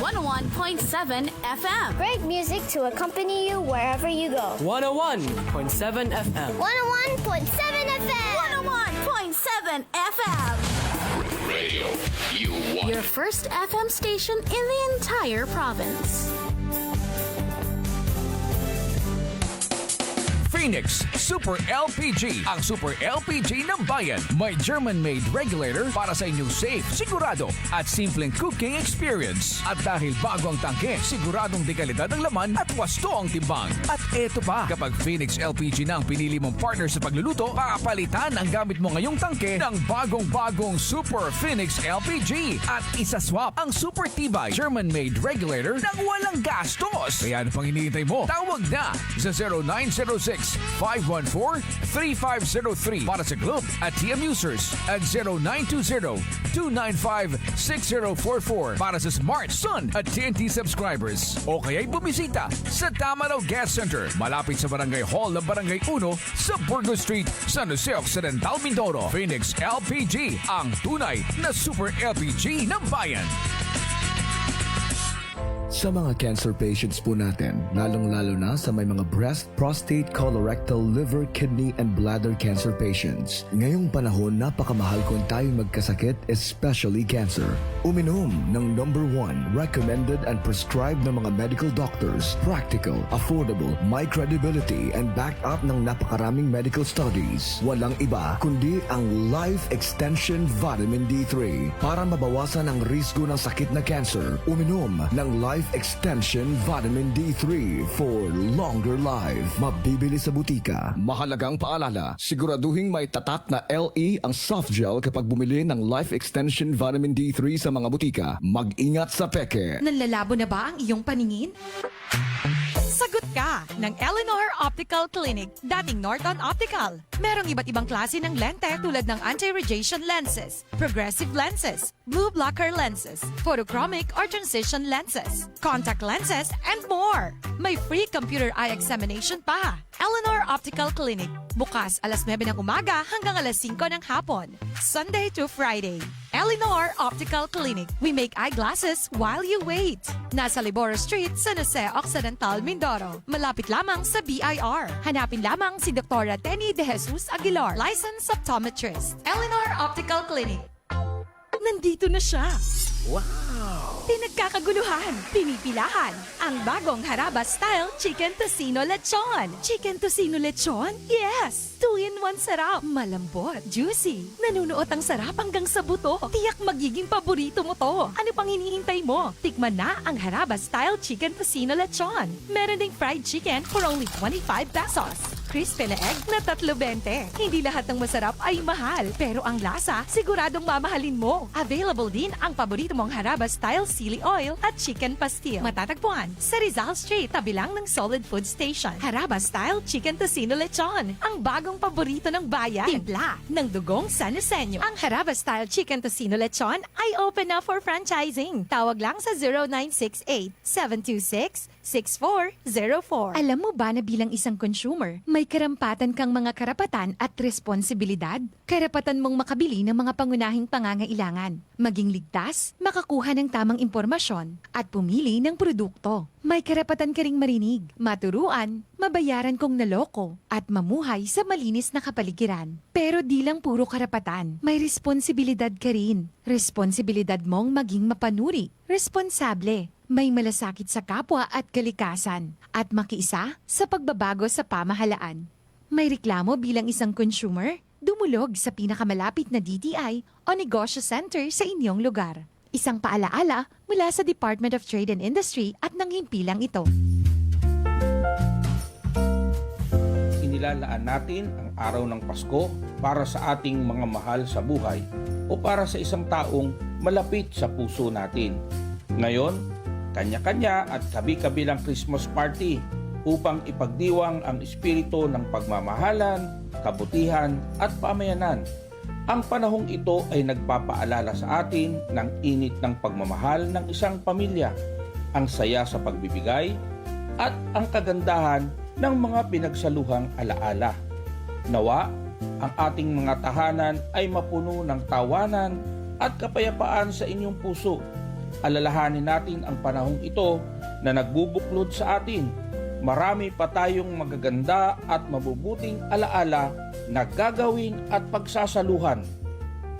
101.7 FM. Great music to accompany you wherever you go. 101.7 FM. 101.7 FM. 101.7 FM. Radio you want. Your first FM station in the entire province. Phoenix Super LPG. Ang Super LPG ng bayan. May German-made regulator para sa inyong safe, sigurado at simpleng cooking experience. At dahil bago ang tangke, siguradong dekalidad ang laman at wasto ang timbang. At eto pa, kapag Phoenix LPG na ang pinili mong partner sa pagluluto, papalitan ang gamit mo ngayong tangke ng bagong-bagong Super Phoenix LPG. At isa-swap ang super tibay German-made regulator nang walang gastos. Kaya ano pang hinihintay mo? Tawag na sa 0906-514-3503 para sa Globe at TM users at 0920-295-6044 para sa Smart, Sun at TNT subscribers. O kaya'y bumisita sa Tamaraw Gas Center malapit sa Barangay Hall ng Barangay 1 sa Burgos Street, San Jose Occidental, Mindoro. Phoenix LPG, ang tunay na Super LPG ng bayan. Sa mga cancer patients po natin, lalong-lalo na sa may mga breast, prostate, colorectal, liver, kidney, and bladder cancer patients. Ngayong panahon, napakamahal kung tayo magkasakit, especially cancer. Uminom ng #1 recommended and prescribed ng mga medical doctors, practical, affordable, may credibility, and backed up ng napakaraming medical studies. Walang iba kundi ang Life Extension Vitamin D3 para mabawasan ang risgo ng sakit na cancer. Uminom ng Life Extension Vitamin D3 for longer life. Mabibili sa butika. Mahalagang paalala, siguraduhin may tatak na LE ang soft gel kapag bumili ng Life Extension Vitamin D3 sa mga butika. Mag-ingat sa peke. Nanlalabo na ba ang iyong paningin? Sagot ka ng Eleanor Optical Clinic, dating Norton Optical. Merong iba't ibang klase ng lente tulad ng anti-radiation lenses, progressive lenses, blue blocker lenses, photochromic or transition lenses, contact lenses, and more. May free computer eye examination pa. Eleanor Optical Clinic, bukas alas 9 ng umaga hanggang alas 5 ng hapon, Sunday to Friday. Eleanor Optical Clinic. We make eyeglasses while you wait. Nasa Liboro Street, San Jose Occidental, Mindoro. Malapit lamang sa BIR. Hanapin lamang si Dr. Tenny De Jesus Aguilar, licensed optometrist. Eleanor Optical Clinic. Nandito na siya. Wow! Pinagkakaguluhan, pinipilahan, ang bagong Haraba-style Chicken Tocino Lechon. Chicken Tocino Lechon? Yes! 2-in-1 sarap, malambot, juicy. Nanunuot ang sarap hanggang sa buto. Tiyak magiging paborito mo to. Ano pang hinihintay mo? Tikman na ang Haraba-style Chicken Tocino Lechon. Meron ding fried chicken for only 25 pesos. Crispy na egg na 3.20. Hindi lahat ng masarap ay mahal, pero ang lasa, siguradong mamahalin mo. Available din ang paborito mong Haraba-style Sili Oil at Chicken Pastil. Matatagpuan sa Rizal Street, tabi lang ng Solid Food Station. Haraba-style Chicken Tocino Lechon, ang bagong paborito ng bayan. Timpla ng dugong San Joseño. Ang Haraba-style Chicken Tocino Lechon ay open na for franchising. Tawag lang sa 0968-726-6404. Alam mo ba na bilang isang consumer, may karampatan kang mga karapatan at responsibilidad? Karapatan mong makabili ng mga pangunahing pangangailangan, maging ligtas, makakuha ng tamang impormasyon, at pumili ng produkto. May karapatan ka ring marinig, maturuan, mabayaran kung naloko, at mamuhay sa malinis na kapaligiran. Pero di lang puro karapatan, may responsibilidad ka rin. Responsibilidad mong maging mapanuri, responsable, may malasakit sa kapwa at kalikasan, at makiisa sa pagbabago sa pamahalaan. May reklamo bilang isang consumer? Dumulog sa pinakamalapit na DTI o negosyo center sa inyong lugar. Isang paalaala mula sa Department of Trade and Industry at ng himpilang ito. Inilalaan natin ang araw ng Pasko para sa ating mga mahal sa buhay o para sa isang taong malapit sa puso natin. Ngayon, kanya-kanya at kabi-kabilang Christmas party upang ipagdiwang ang espiritu ng pagmamahalan, kabutihan at pamayanan. Ang panahong ito ay nagpapaalala sa atin ng init ng pagmamahal ng isang pamilya, ang saya sa pagbibigay, at ang kagandahan ng mga pinagsaluhang alaala. Nawa, ang ating mga tahanan ay mapuno ng tawanan at kapayapaan sa inyong puso. alalahanin natin ang panahong ito na nagbubuklod sa atin. Marami pa tayong magaganda at mabubuting alaala na gagawin at pagsasaluhan.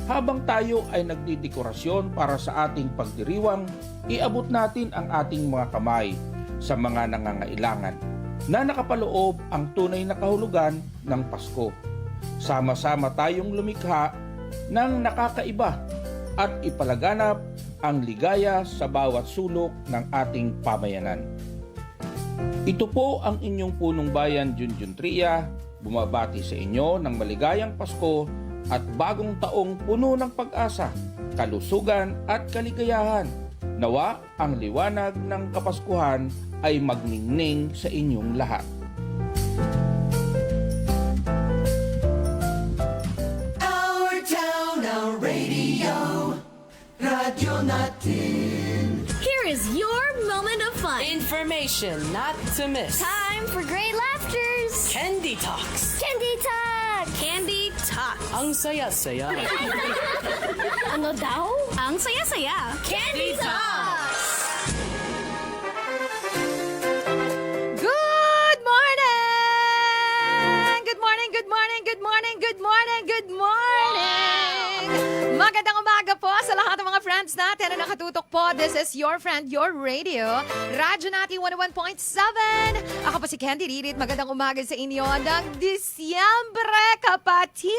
Habang tayo ay nagdidekorasyon para sa ating pagdiriwang, iabot natin ang ating mga kamay sa mga nangangailangan na nakapaloob ang tunay na kahulugan ng Pasko. Sama-sama tayong lumikha ng nakakaiba at ipalaganap ang ligaya sa bawat sulok ng ating pamayanan. Ito po ang inyong punong bayan Junjun Tria, bumabati sa inyo ng maligayang Pasko at bagong taong puno ng pag-asa, kalusugan at kaligayahan. Nawa ang liwanag ng Kapaskuhan ay magningning sa inyong lahat. Our town, our radio. Radyo natin. Here is your moment of fun. Information not to miss. Time for great laughters. Candy Talks. Candy Talk! Candy Talk. Ang saya-saya. Ano daw? Ang saya-saya. Candy Talks! Good morning! Good morning, good morning, good morning, good morning, good morning! Magandang umaga po sa lahat ng mga friends natin na nakatutok po. This is your friend, your radio. Radyo natin 101.7. Ako po si Candy Didit. Magandang umaga sa inyo ng Disyembre, kapatid!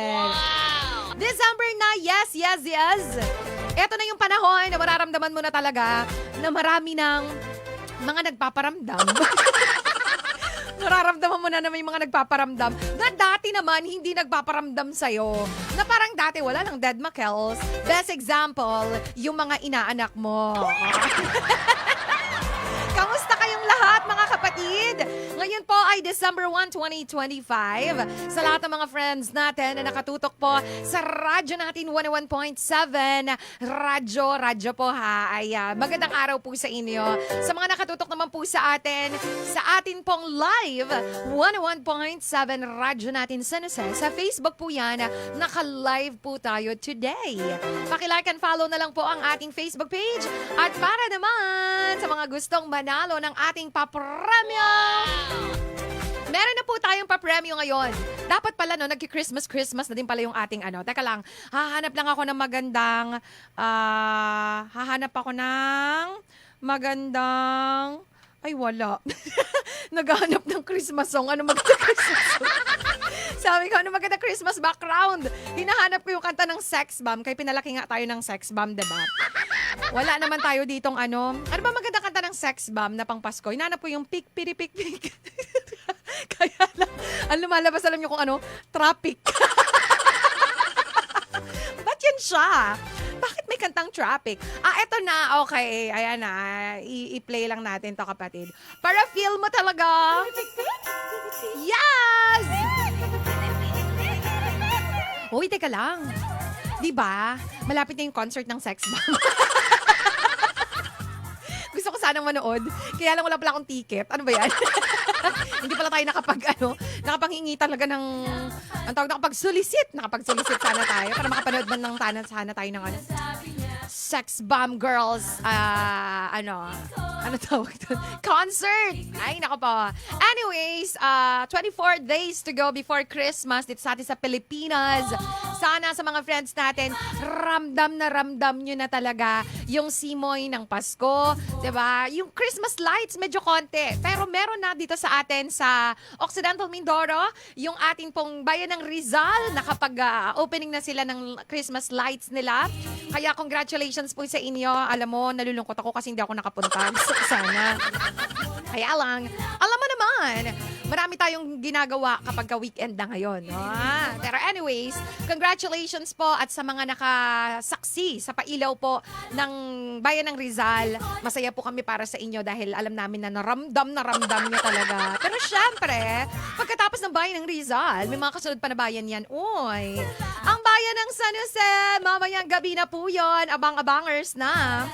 Wow! December na, yes, yes, yes! Ito na yung panahon na mararamdaman mo na talaga na marami ng mga nagpaparamdam. Nararamdaman mo na may mga nagpaparamdam na dati naman hindi nagpaparamdam sa'yo. Na parang dati wala ng dead McKells. Best example, yung mga inaanak mo. Kamusta kayong lahat mga kapatid? Ngayon po ay December 1, 2025. Sa lahat ng mga friends natin na nakatutok po sa radyo natin 101.7. Radyo po ha. Ay magandang araw po sa inyo. Sa mga nakatutok naman po sa atin pong live 101.7 radyo natin San Jose. Sa Facebook po yan. Naka-live po tayo today. Paki-like and follow na lang po ang ating Facebook page. At para naman sa mga gustong manalo ng ating papremyo, meron na po tayong papremyo ngayon. Dapat pala no, nagki-Christmas na din pala yung ating ano. Teka lang, hahanap ako ng magandang, ay wala. Naghahanap ng Christmas song. Ano maganda Christmas song? Sabi ko, ano maganda Christmas background? Hinahanap ko yung kanta ng Sex Bomb. Kaya pinalaki nga tayo ng Sex Bomb, diba? Wala naman tayo ditong ano. Ano ba maganda kanta ng Sex Bomb na pang Pasko? Hinahanap ko yung pik, piri, pik, pik. Kaya lang, ang lumalabas, alam nyo kung ano? Traffic. Ba't yan siya? Bakit may kantang Traffic? Eto na. Okay. Ayan na. I-play lang natin to kapatid. Para feel mo talaga. Yes! Uy, teka lang. Diba? Malapit na yung concert ng Sex Bomb. Gusto ko sanang manood. Kaya lang wala pala akong ticket. Ano ba yan? Hindi pala tayo nakapanghingi talaga ng, ang tawag, nakapag-solicit sana tayo para makapanood man ng sana tayo ng ano, Sex Bomb Girls, ano tawag doon? Concert! Ay, nako po. Anyways, 24 days to go before Christmas dito sa atin sa Pilipinas. Sana sa mga friends natin, ramdam nyo na talaga yung simoy ng Pasko. Diba? Yung Christmas lights, medyo konti. Pero meron na dito sa atin sa Occidental Mindoro, yung ating pong bayan ng Rizal, nakapag-opening na sila ng Christmas lights nila. Kaya congratulations po sa inyo. Alam mo, nalulungkot ako kasi hindi ako nakapunta. Gusto ko sana. Kaya lang, alam mo naman, marami tayong ginagawa kapag weekend na ngayon. Pero anyways, congratulations po at sa mga nakasaksi sa pailaw po ng bayan ng Rizal. Masaya po kami para sa inyo dahil alam namin na naramdam nyo talaga. Pero syempre, pagkatapos ng bayan ng Rizal, may mga kasunod pa na bayan yan. Uy, ang bayan ng San Jose, mamayang gabi na po yun. Abang-abangers na.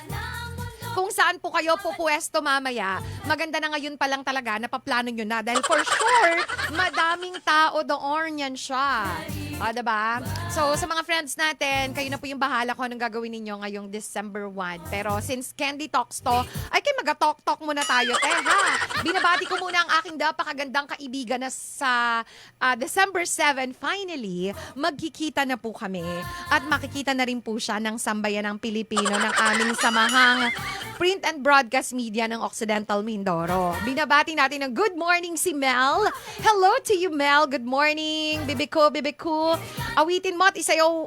Kung saan po kayo pupuesto mamaya, maganda na ngayon pa lang talaga, napaplano nyo na. Dahil for sure, madaming tao doon yan siya. Diba? So, sa mga friends natin, kayo na po yung bahala kung anong gagawin ninyo ngayong December 1. Pero since Candy Talks to, ay kayo mag-talk-talk muna tayo, ha? Binabati ko muna ang aking napakagandang kaibigan na sa December 7, finally, magkikita na po kami. At makikita na rin po siya ng Sambayan ng Pilipino ng aming samahang print and broadcast media ng Occidental Mindoro. Binabati natin ng good morning si Mel. Hello to you, Mel. Good morning. Bibi ko. Awitin mo at isayaw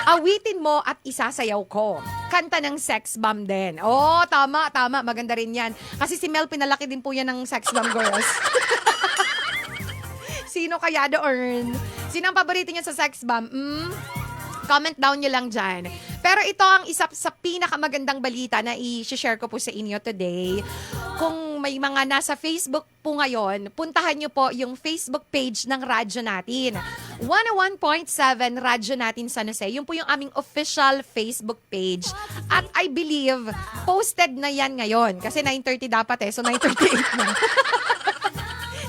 awitin mo at isasayaw ko. Kanta ng Sex Bomb din. Oh, tama. Maganda rin yan. Kasi si Mel, pinalaki din po yan ng Sex Bomb Girls. Sino kaya doon? Sino ang paborito niya sa Sex Bomb? Comment down nyo lang dyan. Pero ito ang isa sa pinakamagandang balita na i-share ko po sa inyo today. Kung may mga nasa Facebook po ngayon, puntahan nyo po yung Facebook page ng radyo natin. 101.7 Radyo Natin San Jose. Yun po yung aming official Facebook page. At I believe, posted na yan ngayon. Kasi 9:30 dapat so 9:38 na.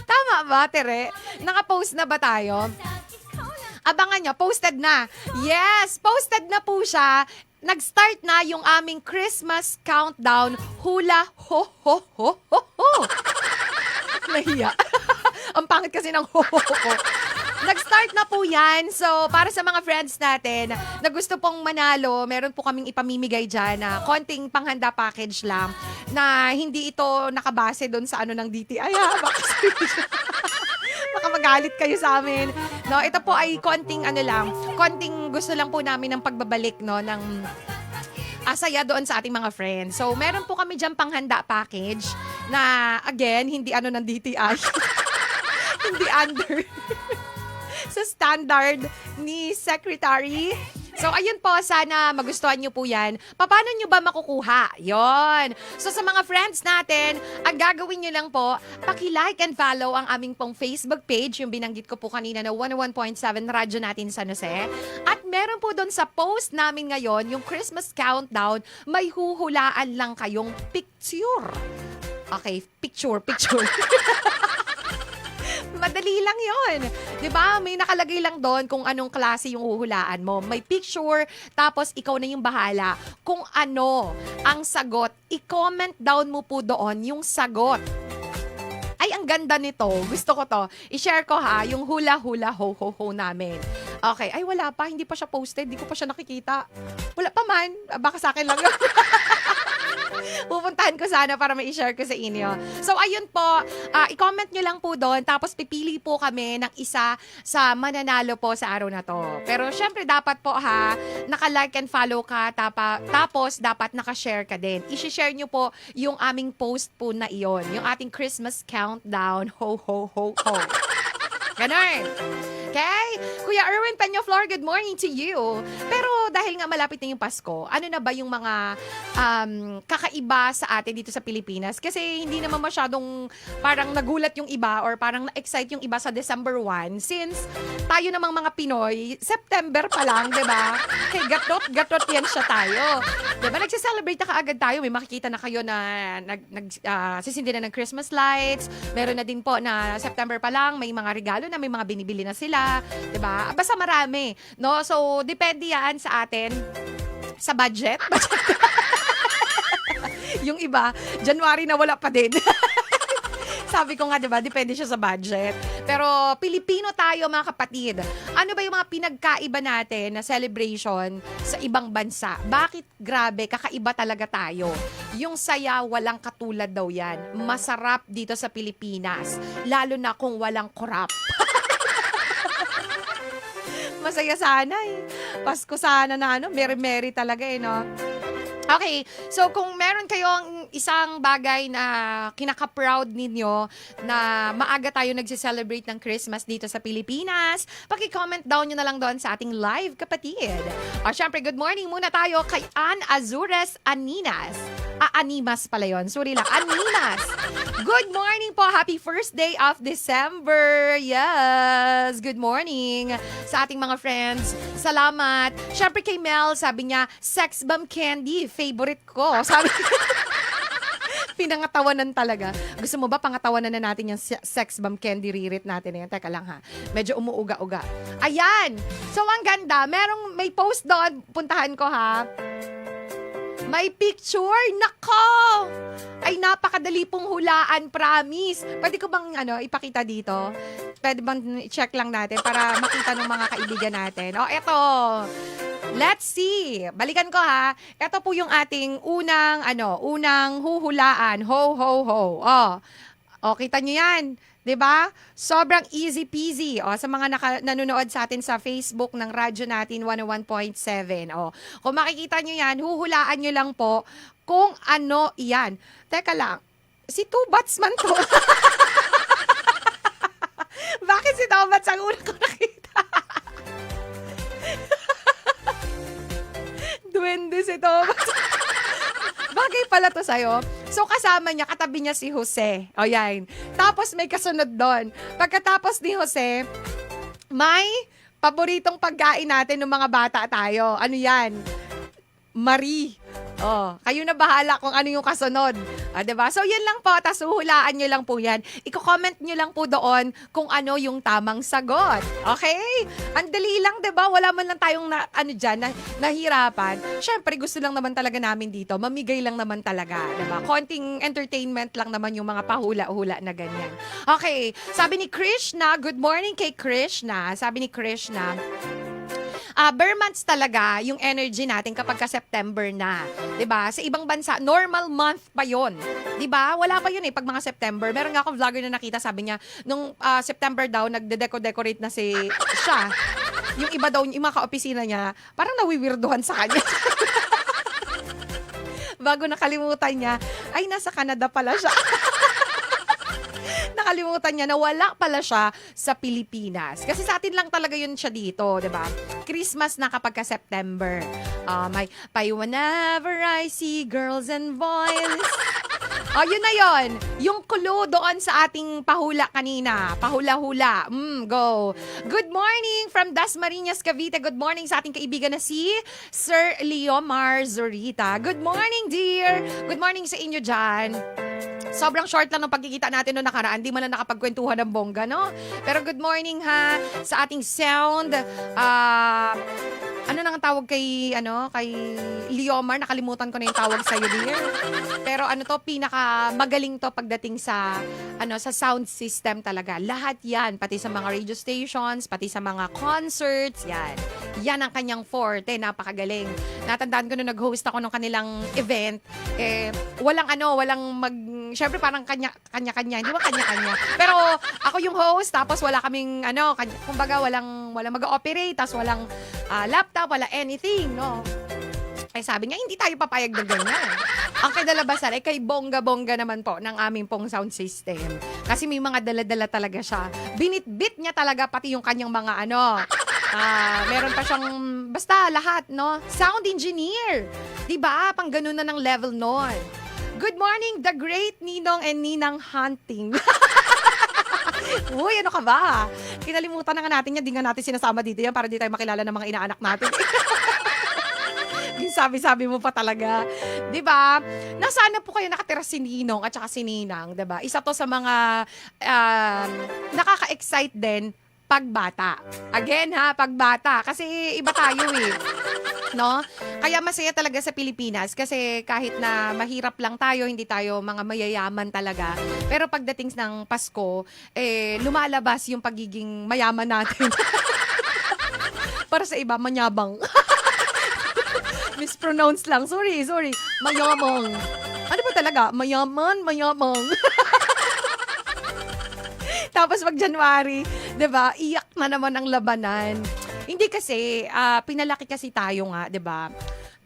Tama ba, Tere? Naka-post na ba tayo? Abangan nyo, posted na. Yes, posted na po siya. Nag-start na yung aming Christmas countdown. Hula ho ho ho ho ho. Nahiya. Ang pangit kasi ng ho ho ho. Nag-start na po yan. So, para sa mga friends natin na gusto pong manalo, meron po kaming ipamimigay dyan na konting panghanda package lang na hindi ito nakabase doon sa ano ng DTI. Baka magalit kayo sa amin. No, ito po ay konting gusto lang po namin ng pagbabalik ng asaya doon sa ating mga friends. So, meron po kami dyan panghanda package na, again, hindi ng DTI. Hindi under sa standard ni Secretary. So, ayun po, sana magustuhan nyo po yan. Paano nyo ba makukuha? Yon. So, sa mga friends natin, ang gagawin nyo lang po, paki-like and follow ang aming pong Facebook page, yung binanggit ko po kanina na 101.7 Radyo Natin San Jose. At meron po doon sa post namin ngayon, yung Christmas countdown, may huhulaan lang kayong picture. Okay, picture. Madali lang yon, 'di ba? May nakalagay lang doon kung anong klase yung huhulaan mo. May picture, tapos ikaw na yung bahala kung ano ang sagot. I-comment down mo po doon yung sagot. Ay, ang ganda nito. Gusto ko to. I-share ko yung hula ho ho ho namin. Okay. Ay, wala pa. Hindi pa siya posted. Hindi ko pa siya nakikita. Wala pa man. Baka sa akin lang yun. Pupuntahan ko sana para ma-share ko sa inyo. So, ayun po. I-comment nyo lang po doon. Tapos, pipili po kami ng isa sa mananalo po sa araw na to. Pero, syempre, dapat po naka-like and follow ka. Tapos, dapat naka-share ka din. I-share nyo po yung aming post po na iyon. Yung ating Christmas countdown. Ho, ho, ho, ho. Ganon. Okay? Kuya Erwin Peñaflor, good morning to you. Pero dahil nga malapit na yung Pasko, ano na ba yung mga kakaiba sa atin dito sa Pilipinas? Kasi hindi naman masyadong parang nagulat yung iba or parang na-excite yung iba sa December 1 since tayo namang mga Pinoy, September pa lang, di ba? Okay, gatot yan siya tayo. Di ba? Nagsiselebrate na kaagad tayo. May makikita na kayo na sisindi na ng Christmas lights. Meron na din po na September pa lang, may mga regalo na may mga binibili na sila, 'di ba? Basta marami, no? So depende 'yan sa atin sa budget. Yung iba, January na wala pa din. Sabi ko nga, 'di ba, depende siya sa budget. Pero Pilipino tayo, mga kapatid. Ano ba yung mga pinagkaiba natin na celebration sa ibang bansa? Bakit grabe, kakaiba talaga tayo? Yung saya, walang katulad daw yan. Masarap dito sa Pilipinas. Lalo na kung walang korap. Masaya sana Pasko sana na merry-merry talaga no? Okay, so kung meron kayong isang bagay na kinaka-proud ninyo na maaga tayo nagse-celebrate ng Christmas dito sa Pilipinas, paki-comment down nyo na lang doon sa ating live, kapatid. O syempre, good morning muna tayo kay Ann Azures Aninas. Animas pala yun. Sorry lang. Animas. Good morning po. Happy first day of December. Yes. Good morning sa ating mga friends. Salamat. Syempre kay Mel, sabi niya, Sex Bomb Candy, favorite ko. Sabi Pinangatawanan talaga. Gusto mo ba pangatawanan na natin yung sex bomb candy ririt natin na yan? Teka lang ha. Medyo umuuga-uga. Ayan! So, ang ganda. May post doon. Puntahan ko ha. May picture. Nako! Ay, napakadali pong hulaan. Promise. Pwede ko bang ipakita dito? Pwede bang check lang natin para makita ng mga kaibigan natin? O, eto. Let's see. Balikan ko ha. Ito po yung ating unang huhulaan. Ho, ho, ho. O, kita nyo yan. 'Di ba? Sobrang easy peasy. Sa mga nanonood sa atin sa Facebook ng radyo natin 101.7. Kung makikita nyo yan, huhulaan nyo lang po kung ano yan. Teka lang. Si Tubats man to. Bakit si Tubats ang una ko nakita? Duwende si Tubats. Bagay pala to sa'yo. So, kasama niya, katabi niya si Jose. O, yan. Tapos, may kasunod doon. Pagkatapos ni Jose, may paboritong pagkain natin ng mga bata tayo. Ano yan? Marie. Kayo na bahala kung ano yung kasunod. Diba? So, yan lang po. Tas huhulaan nyo lang po yan. Iko-comment nyo lang po doon kung ano yung tamang sagot. Okay? Ang dali lang, diba? Wala man lang tayong nahirapan. Siyempre, gusto lang naman talaga namin dito. Mamigay lang naman talaga. Diba? Konting entertainment lang naman yung mga pahula-hula na ganyan. Okay. Sabi ni Krishna, good morning kay Krishna. Sabi ni Krishna, bare months talaga yung energy natin kapag ka September na. 'Di ba? Sa ibang bansa, normal month pa 'yon. 'Di ba? Wala pa 'yun pag mga September. Meron nga akong vlogger na nakita, sabi niya, nung September daw nagde-decorate na siya. Yung iba daw, yung mga ka-opisina niya, parang nawiwirduhan sa kanya. Bago nakalimutan niya, ay nasa Canada pala siya. Nakalimutan niya na wala pala siya sa Pilipinas. Kasi sa atin lang talaga yun siya dito, 'di ba? Christmas na kapag ka September. May whenever I see girls and boys. Yun na yun. Yung clue doon sa ating pahula kanina. Pahula-hula. Go. Good morning from Dasmariñas, Cavite. Good morning sa ating kaibigan na si Sir Leomar Zorita. Good morning, dear. Good morning sa inyo dyan. Sobrang short lang ng pagkikita natin noong nakaraan. Di man lang nakapagkwentuhan ng bongga, no? Pero good morning ha sa ating sound. Ano nang tawag kay Leomar? Nakalimutan ko na yung tawag sa'yo, dear. Pero pinaka magaling to pagdating sa sound system talaga. Lahat yan, pati sa mga radio stations, pati sa mga concerts, yan. Yan ang kanyang forte, napakagaling. Natandaan ko nung nag-host ako ng kanilang event, syempre parang kanya-kanya, hindi ba kanya-kanya? Pero ako yung host, tapos wala kaming, kumbaga walang mag-ooperate, tapos walang laptop, wala anything, no? Ay sabi niya, hindi tayo papayag na ganyan. Ang kadalabasan ay kay bongga-bongga naman po ng aming pong sound system. Kasi may mga dala-dala talaga siya. Binitbit niya talaga pati yung kanyang mga meron pa siyang, basta lahat, no? Sound engineer. Diba? Pang ganun na ng level nun. Good morning, the great Ninong and Ninang Hunting. Uy, ano ka ba? Kinalimutan na nga natin yan. Di nga natin sinasama dito yan para di tayo makilala ng mga inaanak natin. Yung sabi-sabi mo pa talaga. Diba? Nasaan na po kayo nakatira si Ninong at saka si Ninang? Diba? Isa to sa mga nakaka-excite din pagbata. Again pagbata. Kasi iba tayo no? Kaya masaya talaga sa Pilipinas kasi kahit na mahirap lang tayo, hindi tayo mga mayayaman talaga. Pero pagdating ng Pasko, lumalabas yung pagiging mayaman natin. Para sa iba, manyabang. Mispronounce lang. Sorry. Mayamang. Ano ba talaga? Mayamang. Tapos pag January, 'di ba? Iyak na naman ang labanan. Hindi kasi pinalaki kasi tayo nga, 'di ba?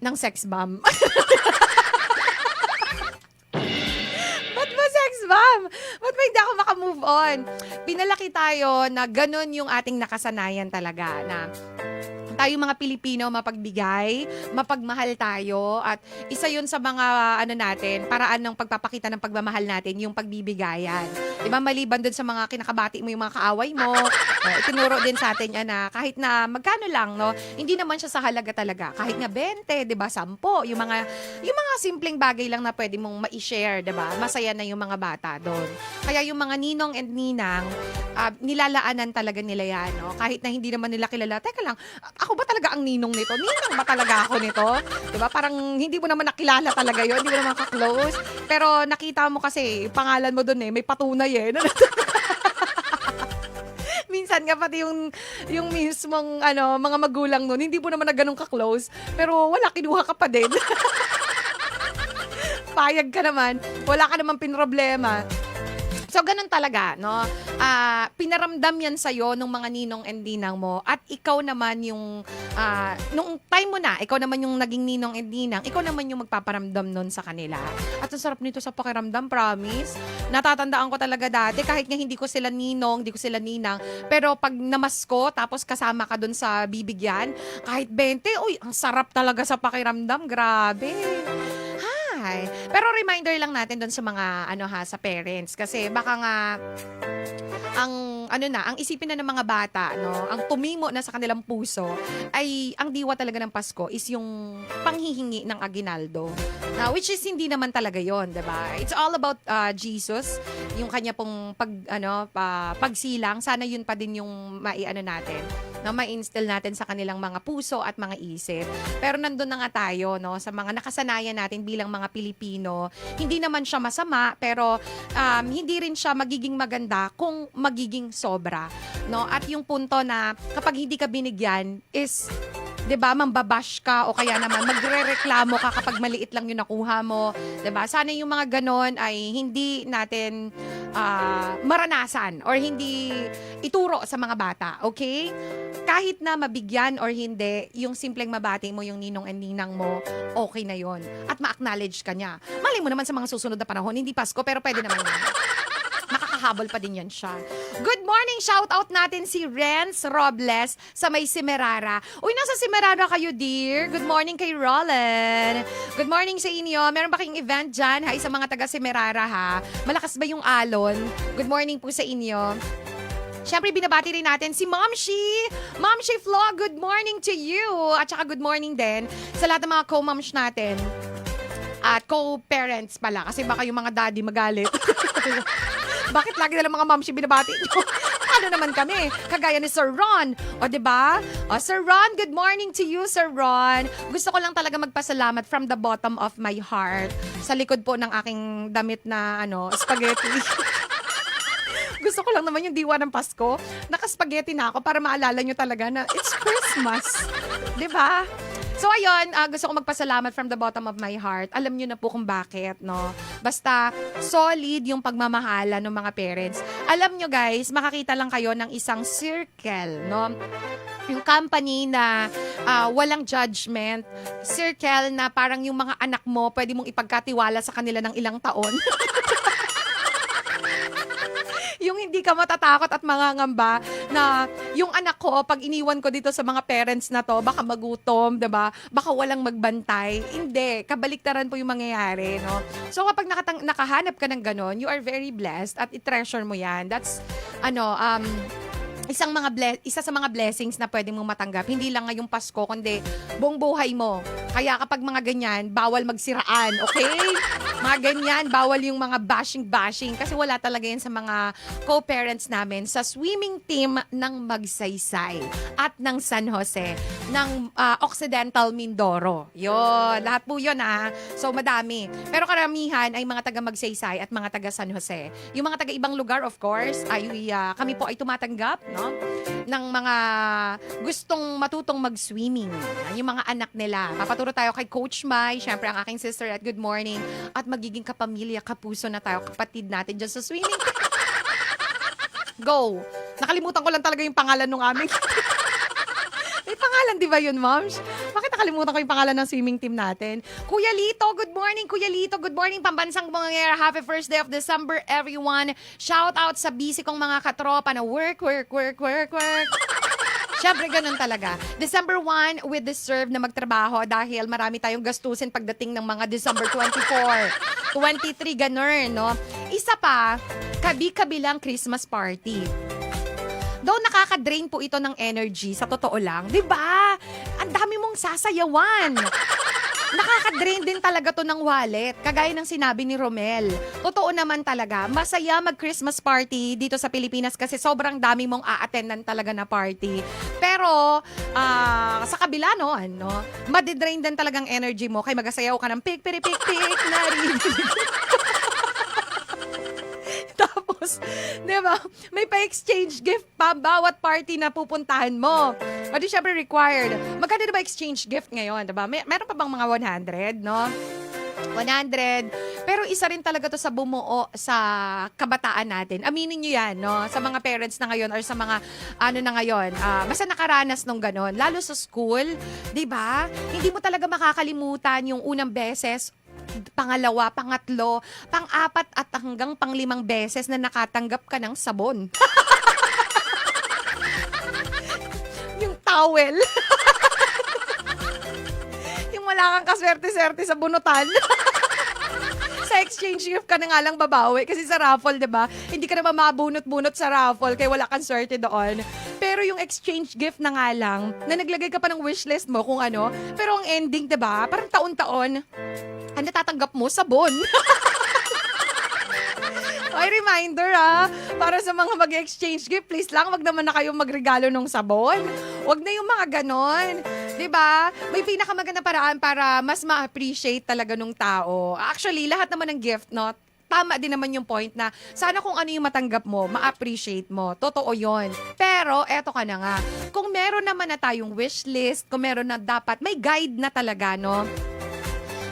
Ng sex bomb. Ba't ba sex bomb? Ba't ba hindi ako makamove on? Pinalaki tayo na ganun yung ating nakasanayan talaga na Tayong mga Pilipino, mapagbigay, mapagmahal tayo, at isa yun sa mga natin, paraan ng pagpapakita ng pagmamahal natin, yung pagbibigayan. Diba, maliban dun sa mga kinakabati mo, yung mga kaaway mo, itinuro din sa atin yan na kahit na magkano lang, no, hindi naman siya sa halaga talaga. Kahit nga 20, diba, 10, yung mga simpleng bagay lang na pwede mong ma-share, diba, masaya na yung mga bata doon. Kaya yung mga ninong and ninang, nilalaanan talaga nila yan, no? Kahit na hindi naman nila kilala. Teka lang, ako ba talaga ang ninong nito? Ninang ba talaga ako nito? Diba? Parang hindi mo naman nakilala talaga yun. Hindi mo naman ka-close. Pero nakita mo kasi, pangalan mo dun may patunay Minsan nga pati yung mismong mga magulang nun, hindi mo naman na ganun ka-close. Pero wala, kinuha ka pa din. Payag ka naman. Wala ka naman pinroblema. So, ganun talaga, no? Pinaramdam yan sa'yo nung mga ninong and ninang mo. At ikaw naman yung, nung time mo na, ikaw naman yung naging ninong and ninang, ikaw naman yung magpaparamdam nun sa kanila. At ang sarap nito sa pakiramdam, promise. Natatandaan ko talaga dati, kahit nga hindi ko sila ninong, hindi ko sila ninang, pero pag namasko, tapos kasama ka dun sa bibigyan, kahit 20, uy, ang sarap talaga sa pakiramdam, grabe. Pero reminder lang natin doon sa mga sa parents, kasi baka nga ang isipin na ng mga bata, no, ang tumimo na sa kanilang puso ay ang diwa talaga ng Pasko is yung panghihingi ng aguinaldo. Which is hindi naman talaga 'yon, 'di ba? It's all about Jesus, yung kanya pong pagsilang. Sana yun pa din yung natin, na ma-instill natin sa kanilang mga puso at mga isip. Pero nandun na nga tayo, no, sa mga nakasanayan natin bilang mga Pilipino. Hindi naman siya masama, pero hindi rin siya magiging maganda kung magiging sobra, no? At yung punto na kapag hindi ka binigyan is, 'di ba, mambabash ka o kaya naman magrereklamo ka kapag maliit lang yung nakuha mo, 'di ba? Sana yung mga ganon ay hindi natin maranasan or hindi ituro sa mga bata, okay? Kahit na mabigyan or hindi, yung simpleng mabati mo yung ninong and ninang mo, okay na yon. At ma-acknowledge ka niya. Malay mo naman sa mga susunod na panahon, hindi Pasko, pero pwede naman yun. Makakahabol pa din yan siya. Good morning! Shout out natin si Renz Robles sa may Semerara. Uy, nasa Semerara kayo, dear. Good morning kay Roland. Good morning sa inyo. Meron ba kayong event dyan? Hi sa mga taga Semerara, ha? Malakas ba yung alon? Good morning po sa inyo. Siyempre, binabati rin natin si Momshi. Momshi Flo, good morning to you. At saka good morning din sa lahat ng mga co-moms natin. At co-parents pala. Kasi baka yung mga daddy magalit. Bakit lagi na lang mga momshi binabati nyo? Ano naman kami? Kagaya ni Sir Ron. O, diba? O, Sir Ron, good morning to you, Sir Ron. Gusto ko lang talaga magpasalamat from the bottom of my heart sa likod po ng aking damit na, spaghetti. Gusto ko lang naman yung diwa ng Pasko. Naka-spaghetti na ako para maalala nyo talaga na it's Christmas. Diba? So ayun, gusto ko magpasalamat from the bottom of my heart. Alam niyo na po kung bakit, no? Basta solid yung pagmamahala ng mga parents. Alam niyo guys, makakita lang kayo ng isang circle, no? Yung company na walang judgment, circle na parang yung mga anak mo, pwede mong ipagkatiwala sa kanila ng ilang taon. Yung hindi ka matatakot at mangangamba na yung anak ko, pag iniwan ko dito sa mga parents na to, baka magutom, diba? Baka walang magbantay. Hindi. Kabaliktaran po yung mangyayari, no? So, kapag nakahanap ka ng ganon, you are very blessed at i-treasure mo yan. That's, isa sa mga blessings na pwede mong matanggap. Hindi lang ngayong Pasko, kundi buong buhay mo. Kaya kapag mga ganyan, bawal magsiraan, okay? Mga ganyan, bawal yung mga bashing. Kasi wala talaga yan sa mga co-parents namin sa swimming team ng Magsaysay at ng San Jose, ng Occidental Mindoro. Yun, lahat po yun So madami. Pero karamihan ay mga taga Magsaysay at mga taga San Jose. Yung mga taga ibang lugar, of course, kami po ay tumatanggap, no, ng mga gustong matutong mag-swimming. Yung mga anak nila. Papaturo tayo kay Coach Mai, syempre ang aking sister at good morning. At magiging kapamilya, kapuso na tayo, kapatid natin dyan sa swimming. Go! Nakalimutan ko lang talaga yung pangalan ng aming. May pangalan, di ba yun, moms? Bakit nakalimutan ko yung pangalan ng swimming team natin? Kuya Lito, good morning, Kuya Lito. Good morning, pambansang mangyayari. Happy first day of December, everyone. Shout out sa busy kong mga katropa na work. Syempre, ganun talaga. December 1, we deserve na magtrabaho dahil marami tayong gastusin pagdating ng mga December 24, 23, ganun, no? Isa pa, kabi-kabilang Christmas party. Though nakaka-drain po ito ng energy, sa totoo lang, di ba? Ang dami mong sasayawan. Nakaka-drain din talaga to ng wallet. Kagaya ng sinabi ni Romel. Totoo naman talaga, masaya mag-Christmas party dito sa Pilipinas kasi sobrang dami mong a-attendan talaga na party. Pero, sa kabila noon, no, madidrain din talagang energy mo kaya magasayaw ka ng pik-piri-pik-pik na rin. Tapos, di ba, may pa-exchange gift pa bawat party na pupuntahan mo. O di syempre required. Magkano na ba exchange gift ngayon, di ba? Meron pa bang mga 100, no? 100. Pero isa rin talaga to sa bumuo sa kabataan natin. Aminin nyo yan, no? Sa mga parents na ngayon or sa mga ano na ngayon. Basta nakaranas nung ganon. Lalo sa school, di ba? Hindi mo talaga makakalimutan yung unang beses, pangalawa, pangatlo, pang-apat at hanggang pang-5 beses na nakatanggap ka ng sabon. Yung towel. Yung wala kang kaswerte-swerte sa bunutan. Sa exchange gift ka na nga lang babawi kasi sa raffle, 'di ba? Hindi ka naman mabunot-bunot sa raffle kaya wala kang swerte doon. Pero yung exchange gift na nga lang, na naglagay ka pa ng wishlist mo kung ano, pero ang ending, 'di ba? Parang taon-taon, ang natatanggap mo sabon. Ay, reminder para sa mga mag-exchange gift, please lang, wag naman na kayong magregalo ng sabon. Wag na yung mga ganon. 'Di ba? May pinakamaganda paraan para mas ma-appreciate talaga nung tao. Actually, lahat naman ng gift, no? Tama din naman yung point na sana kung ano yung matanggap mo, ma-appreciate mo. Totoo yon. Pero, eto ka na nga. Kung meron naman na tayong wishlist, kung meron na dapat, may guide na talaga, no?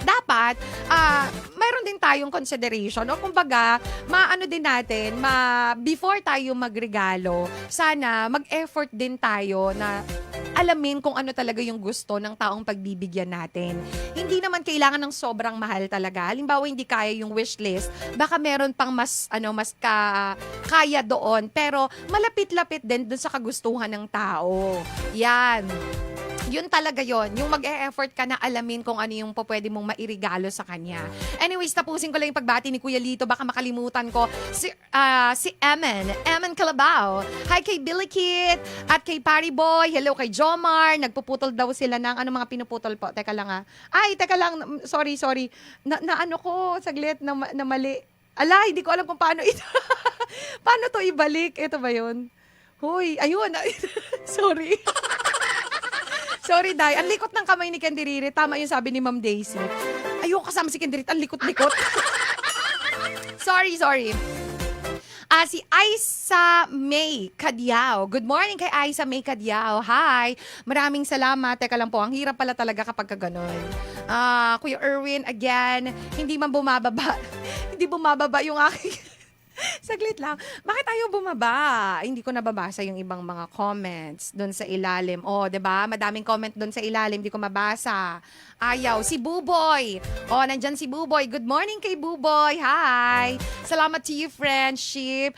Dapat, mayroon din tayong consideration o kumbaga, maano din natin, before tayo magregalo, sana mag-effort din tayo na alamin kung ano talaga yung gusto ng taong pagbibigyan natin. Hindi naman kailangan ng sobrang mahal talaga. Halimbawa, hindi kaya yung wishlist, baka meron pang mas kaya doon, pero malapit-lapit din dun sa kagustuhan ng tao. Yan. Yun talaga yon, yung mag-e-effort ka na alamin kung ano yung pwede mong mairigalo sa kanya. Anyways, tapusin ko lang yung pagbati ni Kuya Lito, baka makalimutan ko. Si Eman Calabao. Hi kay Billy Kit at kay Pari Boy. Hello kay Jomar. Nagpuputol daw sila ng ano mga pinuputol po. Teka lang Ay, teka lang. Sorry. Na ano ko, saglit na mali. Ala, hindi ko alam kung paano ito. Paano to ibalik? Ito ba yun? Hoy, ayun. Sorry. Sorry, Day. Ang likot ng kamay ni Candiriri. Tama yung sabi ni Ma'am Daisy. Ayoko kasama si Candiriri. Ang likot-likot. Sorry. Si Aisa May Cadiao. Good morning kay Aisa May Cadiao. Hi. Maraming salamat. Teka lang po, ang hirap pala talaga kapag kaganon. Kuya Erwin, again, hindi man bumababa. Hindi bumababa yung aking... Saglit lang. Bakit ayaw bumaba? Hindi ko nababasa yung ibang mga comments doon sa ilalim. Oh, 'di ba? Madaming comment doon sa ilalim, hindi ko mabasa. Ayaw. Si Buboy. Oh, nandyan si Buboy. Good morning kay Buboy. Hi. Salamat to you, friendship.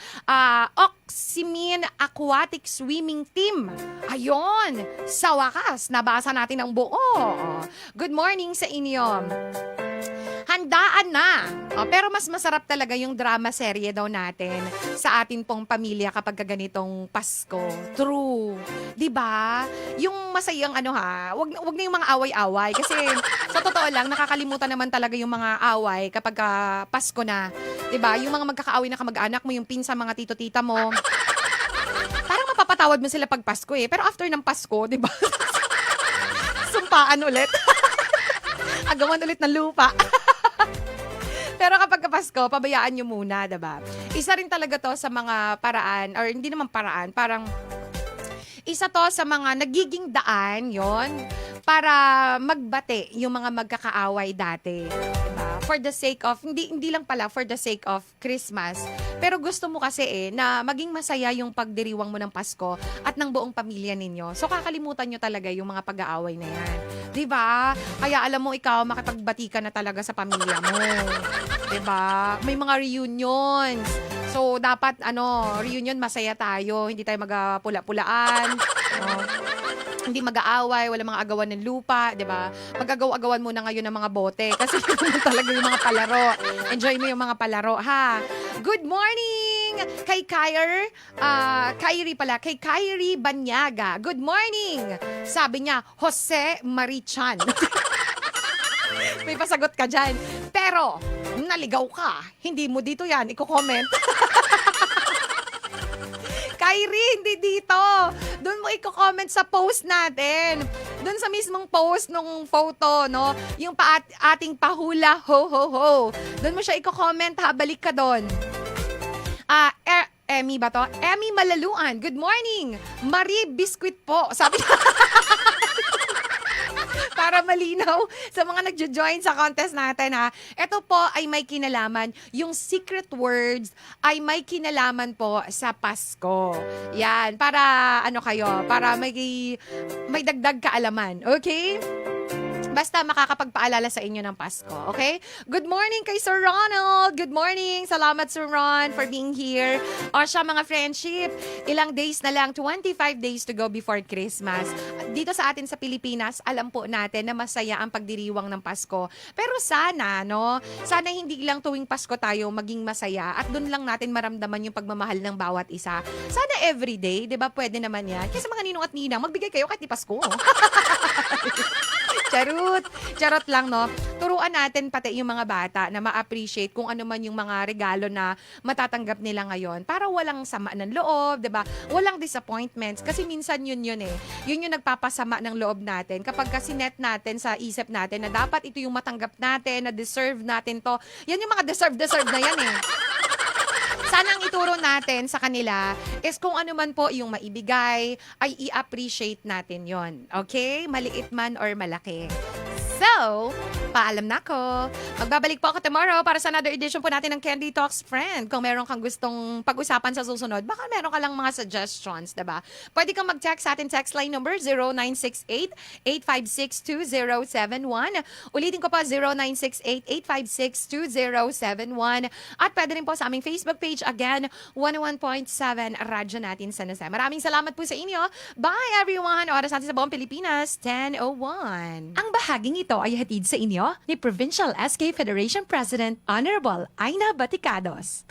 Oximin Aquatic Swimming Team. Ayon. Sa wakas, nabasa natin ang buo. Good morning sa inyo. Handaan na. Pero mas masarap talaga yung drama serye daw natin sa atin pong pamilya kapag ganitong Pasko. True. 'Di ba? Yung masayang wag na yung mga away-away kasi sa totoo lang nakakalimutan naman talaga yung mga away kapag Pasko na. 'Di ba? Yung mga magkakaaway na kamag-anak mo, yung pinsan, mga tito-tita mo. Parang mapapatawad mo sila pag Pasko Pero after ng Pasko, 'di ba? Sumpaan ulit. Agawan ulit ng lupa. Pero kapag Pasko, pabayaan nyo muna, diba? Isa rin talaga to sa mga paraan, or hindi naman paraan, parang isa to sa mga nagiging daan, yon para magbate yung mga magkakaaway dati. Diba? For the sake of, hindi lang pala for the sake of Christmas, pero gusto mo kasi na maging masaya yung pagdiriwang mo ng Pasko at ng buong pamilya ninyo. So kakalimutan nyo talaga yung mga pag-aaway na yan. Diba? Kaya alam mo ikaw, makipagbati ka na talaga sa pamilya mo. Diba? May mga reunions. So, dapat, reunion, masaya tayo. Hindi tayo magpula-pulaan. Oh. Hindi mag-aaway, wala mga agawan ng lupa, 'di ba? Mag-agaw-agawan muna ngayon ng mga bote kasi talaga yung mga palaro. Enjoy mo yung mga palaro, ha? Good morning kay kay Kyrie Banyaga. Good morning. Sabi niya, Jose Marichan. May pasagot ka dyan. Pero, naligaw ka. Hindi mo dito yan. Iko-comment. Kyrie, hindi dito. Doon mo i-comment sa post natin. Doon sa mismong post nung photo, no? Yung ating pahula, ho, ho, ho. Doon mo siya i-comment, ha? Balik ka doon. Emmy ba to? Emmy Malaluan. Good morning. Marie Biscuit po. Sabi para malinaw sa mga nagjo-join sa contest natin, ha. Ito po ay may kinalaman. Yung secret words ay may kinalaman po sa Pasko. Yan. Para ano kayo? Para may dagdag kaalaman. Okay? Basta makakapagpaalala sa inyo ng Pasko. Okay? Good morning kay Sir Ronald. Good morning. Salamat, Sir Ron, for being here. O siya, mga friendship, ilang days na lang, 25 days to go before Christmas. Dito sa atin sa Pilipinas, alam po natin na masaya ang pagdiriwang ng Pasko. Pero sana, no? Sana hindi lang tuwing Pasko tayo maging masaya at doon lang natin maramdaman yung pagmamahal ng bawat isa. Sana everyday, di ba? Pwede naman yan. Kasi mga ninong at ninang, magbigay kayo kahit di Pasko. Charot lang, no? Turuan natin pati yung mga bata na ma-appreciate kung ano man yung mga regalo na matatanggap nila ngayon para walang sama ng loob, 'di ba? Walang disappointments kasi minsan yun eh. Yun yung nagpapasama ng loob natin kapag kasi net natin sa isip natin na dapat ito yung matanggap natin, na deserve natin to. Yan yung mga deserve na yan eh. Sana ang ituro natin sa kanila is kung ano man po yung maibigay, ay i-appreciate natin yon. Okay? Maliit man or malaki. So, paalam na ako. Magbabalik po ako tomorrow para sa another edition po natin ng Candy Talks Friend. Kung meron kang gustong pag-usapan sa susunod, baka meron ka lang mga suggestions, diba? Pwede kang mag-text sa atin, text line number 0968-856-2071. Ulitin ko po, 0968-856-2071. At pwede rin po sa aming Facebook page, again, 101.7 Radyo Natin San Jose. Maraming salamat po sa inyo. Bye everyone! Oras natin sa buong Pilipinas, 10:01. Ang bahaging ito ay hatid sa inyo ni Provincial SK Federation President Honorable Aina Baticados.